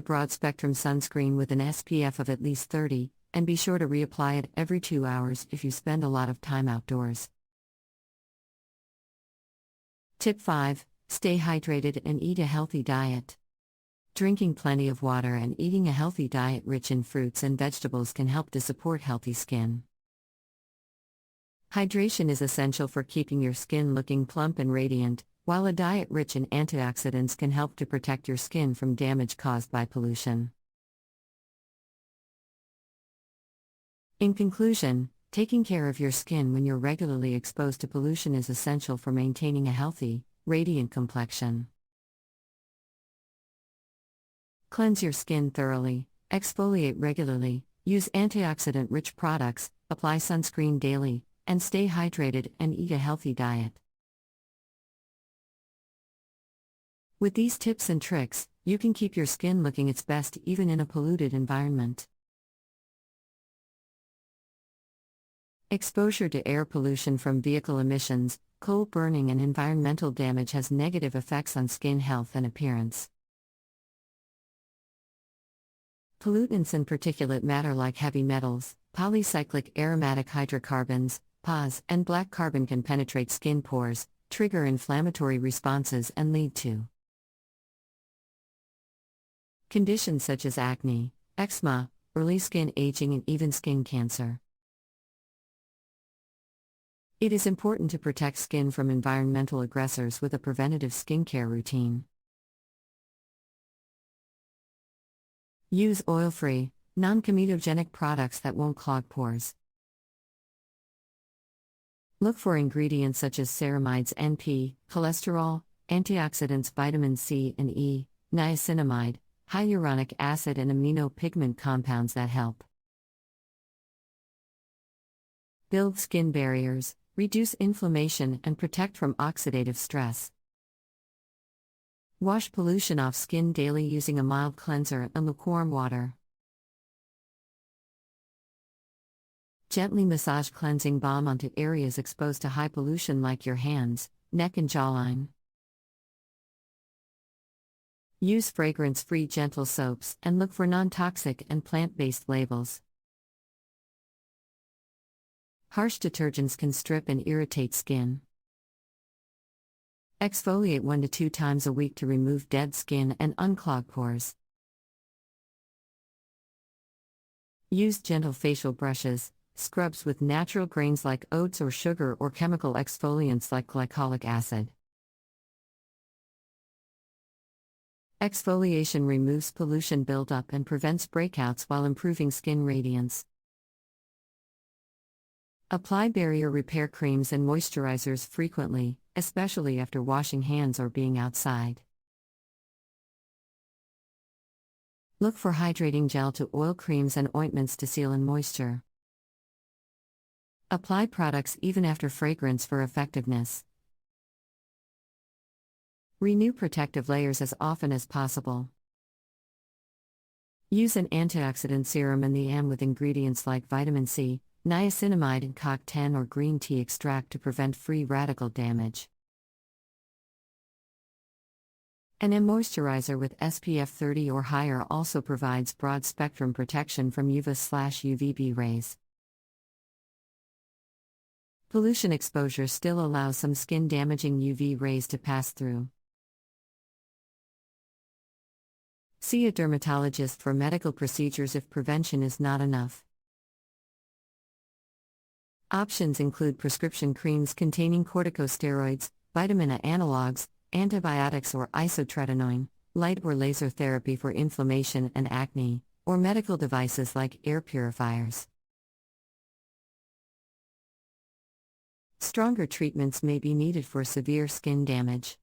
broad-spectrum sunscreen with an SPF of at least 30, and be sure to reapply it every 2 hours if you spend a lot of time outdoors. Tip 5. Stay hydrated and eat a healthy diet. Drinking plenty of water and eating a healthy diet rich in fruits and vegetables can help to support healthy skin. Hydration is essential for keeping your skin looking plump and radiant, while a diet rich in antioxidants can help to protect your skin from damage caused by pollution. In conclusion, taking care of your skin when you're regularly exposed to pollution is essential for maintaining a healthy, radiant complexion. Cleanse your skin thoroughly, exfoliate regularly, use antioxidant-rich products, apply sunscreen daily, and stay hydrated and eat a healthy diet. With these tips and tricks, you can keep your skin looking its best even in a polluted environment. Exposure to air pollution from vehicle emissions, coal burning, and environmental damage has negative effects on skin health and appearance. Pollutants and particulate matter like heavy metals, polycyclic aromatic hydrocarbons, PAHs, and black carbon can penetrate skin pores, trigger inflammatory responses, and lead to conditions such as acne, eczema, early skin aging, and even skin cancer. It is important to protect skin from environmental aggressors with a preventative skincare routine. Use oil-free, non-comedogenic products that won't clog pores. Look for ingredients such as ceramides, NP, cholesterol, antioxidants, vitamin C and E, niacinamide, hyaluronic acid, and amino pigment compounds that help build skin barriers, reduce inflammation, and protect from oxidative stress. Wash pollution off skin daily using a mild cleanser and lukewarm water. Gently massage cleansing balm onto areas exposed to high pollution like your hands, neck, and jawline. Use fragrance-free gentle soaps and look for non-toxic and plant-based labels. Harsh detergents can strip and irritate skin. Exfoliate 1 to 2 times a week to remove dead skin and unclog pores. Use gentle facial brushes, scrubs with natural grains like oats or sugar, or chemical exfoliants like glycolic acid. Exfoliation removes pollution buildup and prevents breakouts while improving skin radiance. Apply barrier repair creams and moisturizers frequently, especially after washing hands or being outside. Look for hydrating gel to oil creams and ointments to seal in moisture. Apply products even after fragrance for effectiveness. Renew protective layers as often as possible. Use an antioxidant serum in the AM with ingredients like vitamin C, niacinamide, and CoQ10 or green tea extract to prevent free radical damage. An AM moisturizer with SPF 30 or higher also provides broad-spectrum protection from UV/UVB rays. Pollution exposure still allows some skin-damaging UV rays to pass through. See a dermatologist for medical procedures if prevention is not enough. Options include prescription creams containing corticosteroids, vitamin A analogs, antibiotics or isotretinoin, light or laser therapy for inflammation and acne, or medical devices like air purifiers. Stronger treatments may be needed for severe skin damage.